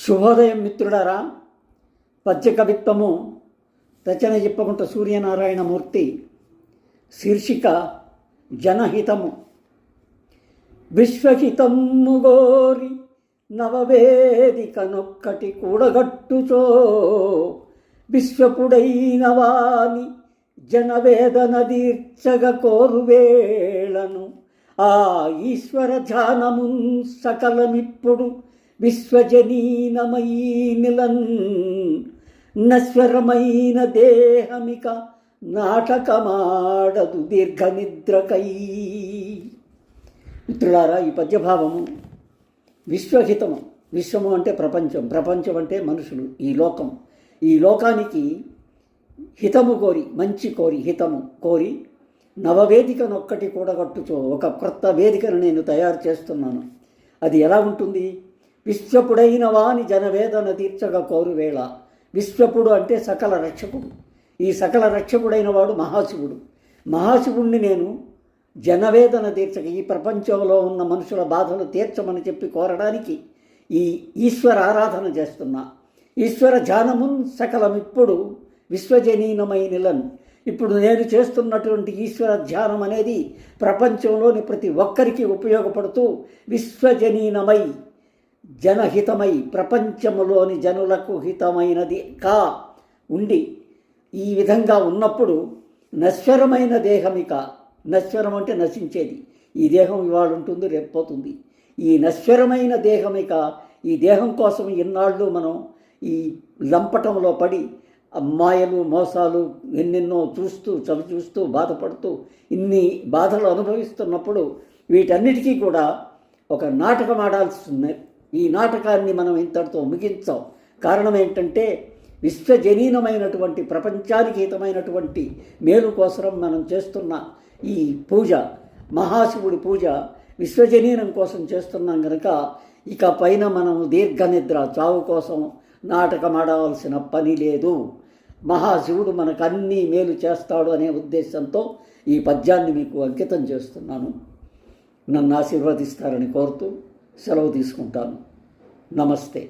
శుభోదయం మిత్రుడారా. పద్య కవిత్వము రచన ఇప్పకుంట సూర్యనారాయణమూర్తి. శీర్షిక జనహితము. విశ్వహితము గోరి నవవేదికనొక్కటి కూడగట్టుచో విశ్వపుడైన వాని జనవేదన దీర్చగ కోరువేళను ఆ ఈశ్వర ధ్యానమున్ సకలమిప్పుడు విశ్వజనీనమై నిలన్ నశ్వరమైన దేహమిక నాటకమాడదు దీర్ఘనిద్రకై. మిత్రులారా, ఈ పద్యభావము విశ్వహితము. విశ్వము అంటే ప్రపంచం, ప్రపంచం అంటే మనుషులు, ఈ లోకానికి హితము కోరి, మంచి కోరి, హితము కోరి నవవేదికనొక్కటి కూడగట్టుచో ఒక క్రొత్త వేదికను నేను తయారు చేస్తున్నాను. అది ఎలా ఉంటుంది? విశ్వపుడైన వాని జనవేదన తీర్చగ కోరువేళ. విశ్వపుడు అంటే సకల రక్షకుడు. ఈ సకల రక్షకుడైన వాడు మహాశివుడు. మహాశివుణ్ణి నేను జనవేదన తీర్చక, ఈ ప్రపంచంలో ఉన్న మనుషుల బాధలు తీర్చమని చెప్పి కోరడానికి ఈ ఈశ్వర ఆరాధన చేస్తున్నా. ఈశ్వర ధ్యానమున్ సకలమిప్పుడు విశ్వజనీనమై నిలన్. ఇప్పుడు నేను చేస్తున్నటువంటి ఈశ్వర ధ్యానం అనేది ప్రపంచంలోని ప్రతి ఒక్కరికి ఉపయోగపడుతూ విశ్వజనీనమై, జనహితమై, ప్రపంచములోని జనులకు హితమైనది కా ఉండి ఈ విధంగా ఉన్నప్పుడు నశ్వరమైన దేహమిక. నశ్వరం అంటే నశించేది. ఈ దేహం ఇవాళ ఉంటుంది, రేపు పోతుంది. ఈ నశ్వరమైన దేహమిక, ఈ దేహం కోసం ఇన్నాళ్ళు మనం ఈ లంపటంలో పడి మాయలు, మోసాలు ఎన్నెన్నో చూస్తూ, చవిచూస్తూ, బాధపడుతూ ఇన్ని బాధలు అనుభవిస్తున్నప్పుడు వీటన్నిటికీ కూడా ఒక నాటకం ఆడాల్సి ఉంది. ఈ నాటకాన్ని మనం ఇంతటితో ముగించాం. కారణం ఏంటంటే విశ్వజనీనమైనటువంటి, ప్రపంచానికి హితమైనటువంటి మేలు కోసం మనం చేస్తున్న ఈ పూజ, మహాశివుడి పూజ విశ్వజనీనం కోసం చేస్తున్నాం కనుక ఇక పైన మనం దీర్ఘనిద్ర, చావు కోసం నాటకం ఆడవలసిన పని లేదు. మహాశివుడు మనకు అన్నీ మేలు చేస్తాడు అనే ఉద్దేశంతో ఈ పద్యాన్ని మీకు అంకితం చేస్తున్నాను. నన్ను ఆశీర్వదిస్తారని కోరుతూ సెలవు తీసుకుంటాను. నమస్తే.